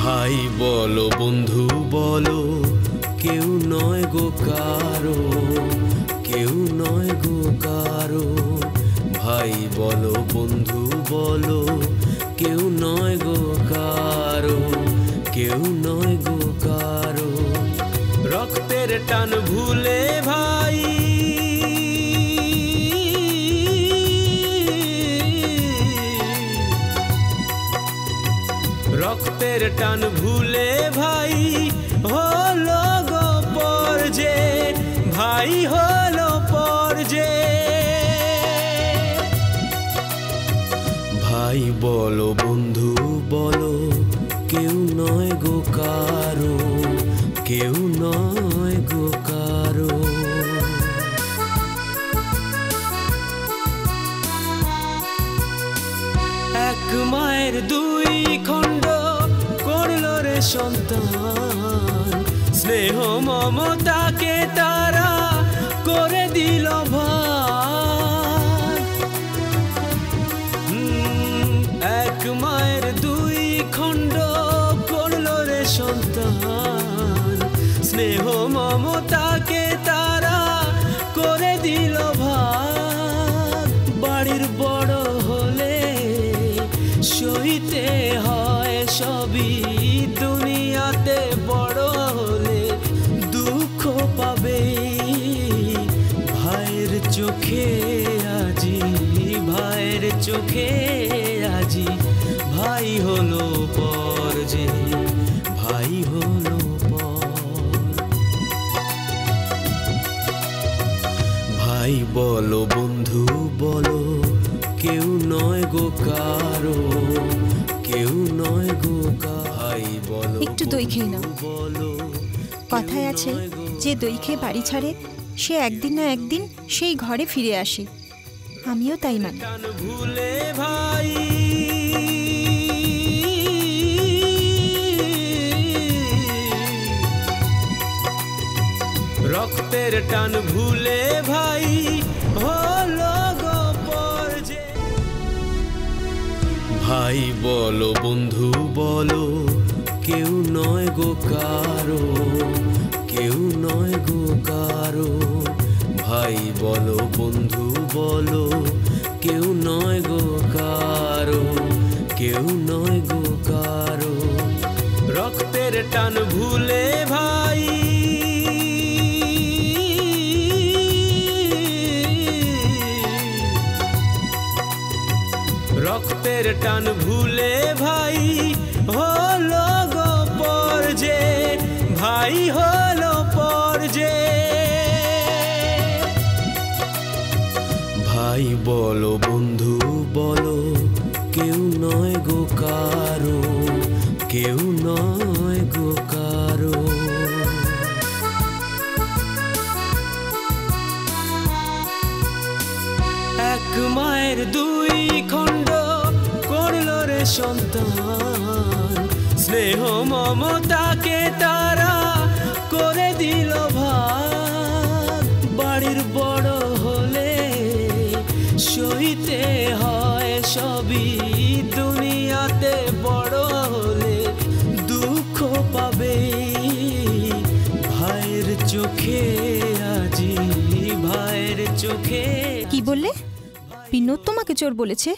ভাই বলো বন্ধু বলো, কেউ নয় গো কারো, কেউ নয় গো কারো। ভাই বলো বন্ধু বলো, কেউ নয় গো কারো, কেউ নয় গো কারো। রক্তের টান ভুলে ভাই, রক্তের টান ভুলে ভাই হলো গো পর যে, ভাই হলো পর যে। ভাই বলো বন্ধু বলো, কেউ নয় গো কারো, কেউ নয় গো কারো। এক মায়ের দুই খণ্ড করলো রে সন্তান, স্নেহ মমতাকে তারা করে দিল ভাগ। এক মায়ের দুই খণ্ড করলো রে সন্তান, স্নেহ মমতাকে তারা করে দিল ভাগ। বাড়ির বড় হলে সইতে হয় সবই, দুনিয়াতে বড় হলে দুঃখ পাবে। ভাইয়ের চোখে আজি, ভাইয়ের চোখে আজি, ভাই হলো পর যে, ভাই হলো পর। ভাই বলো বন্ধু বলো, কেউ নয় গো কারো, কেউ নয় গো কারো। ভাই বলো একটু দই খেয়ে নাও। কথায় আছে, যে দই খেয়ে বাড়ি ছাড়ে সে একদিন না একদিন সেই ঘরে ফিরে আসে। আমিও তাই মানি। ভুলে ভাই, রক্তের টান ভুলে ভাই হলো গো পর যে। ভাই বলো বন্ধু বলো, কেউ নয় গো কারো, কেউ নয় গো কারো। ভাই বলো বন্ধু বলো, কেউ নয় গো কারো, কেউ নয় গো কারো। রক্তের টান ভুলে ভাই, রক্তের টান ভুলে ভাই হলো গো পর যে, ভাই হলো পর যে। ভাই বলো বন্ধু বলো, কেউ নয় গো কারো, কেউ নয় গো কারো। এক মায়ের দুই খণ্ড করলো রে সন্তান, স্নেহ মমতাকে তারা করে দিল ভাগ। বাড়ির বড় হলে সইতে হয় সবই, দুনিয়াতে বড় হলে দুঃখ পাবে। ভাইয়ের চোখে আজি, ভাইয়ের চোখে। কি বললে? বিনোদ তোমাকে চোর বলেছে?